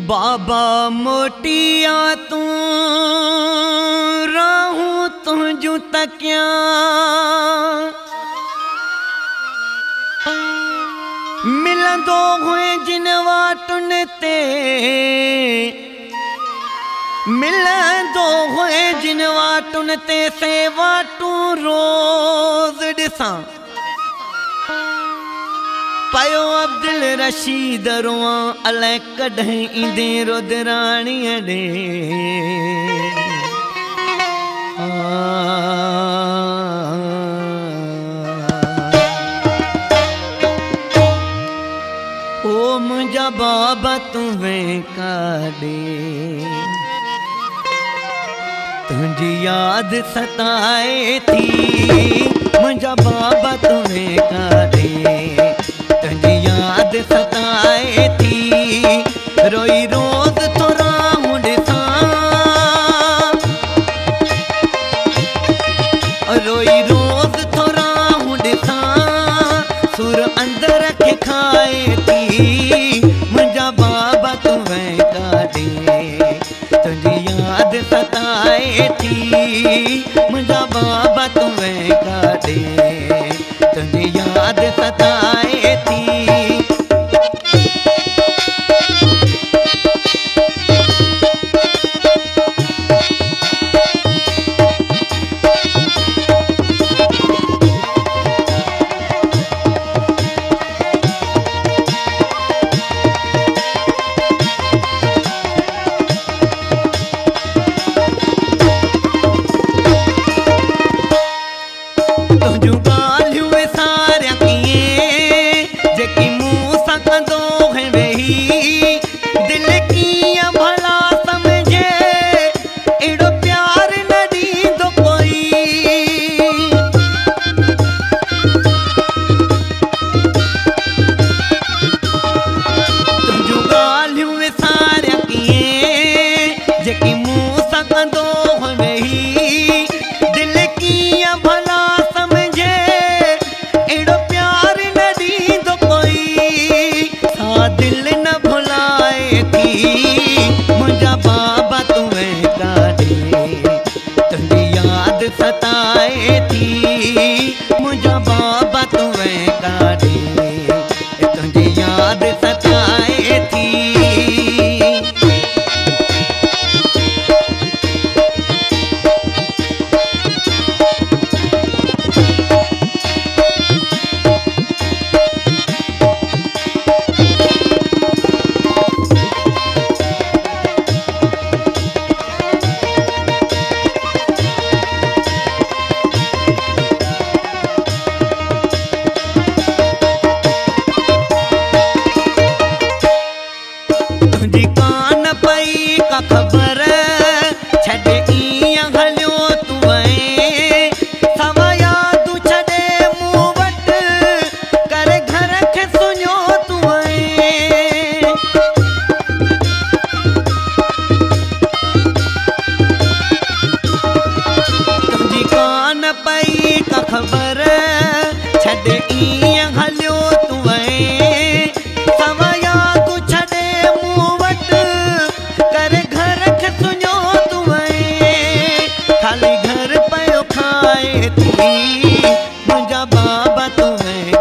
बाबा मोटिया तू राहूं तुझू तकिया मिलंदो हुए जिन वाटुन ते मिलंदो हुए जिन वाटुन ते से वाटू रोज़ ॾिसां पायो अब्दुल रशीद रोआं अलाए कॾहिं ईंदे रुद्राणीअ ॾे ओ मुंहिंजा बाबा तूं काॾे तुझी याद सताए थी मुंहिंजा बाबा तूं काॾे तुझी याद सताए थी रोई रोज़ थोरा ॾिसां रोई रोज़ थोरा ॾिसां सुर अंदर खे खाए थी मुंहिंजा बाबा तूं काॾे तुझी याद सताए थी मुंहिंजा बाबा तूं काॾे तुझी याद सताए थी सताए थी मुंहिंजा बाबा तूं काॾे तुंहिंजी याद सताए थी खबर छॾे ईअं हलियो तूं सवा यादूं छॾे मूं वटि करे घर खे सुञो तूं तुंहिंजी कान पई का ख़बर छॾे ईअं हलियो तूं सवा यादूं छॾे मूं वटि करे सुञो तूं खाली घर पियो खाए थी मुंहिंजा बाबा तूं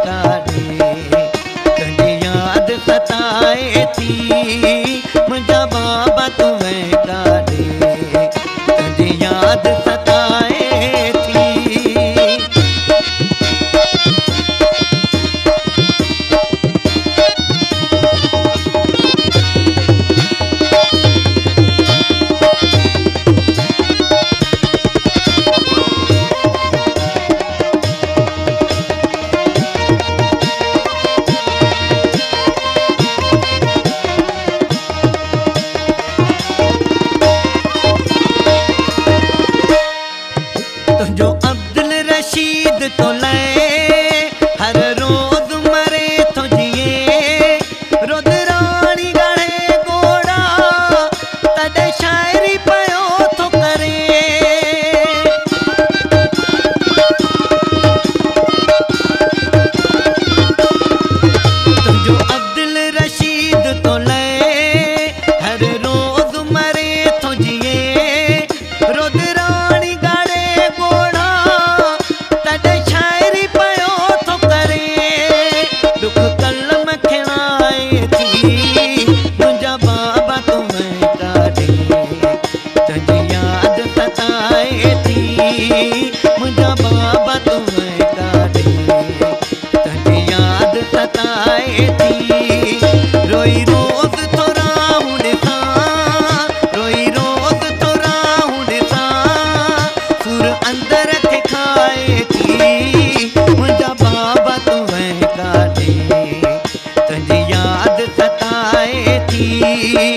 काॾे तुंहिंजी याद सताए थी मुंहिंजा बाबा तूं काॾे तुंहिंजी याद सताए थी थी रोई रोज़ थोरा ॾिसां रोई रोज़ थोरा ॾिसां सुर अंदर खे खाए थी मुंहिंजा बाबा तूं वह काॾे तुंहिंजी यादि सताए थी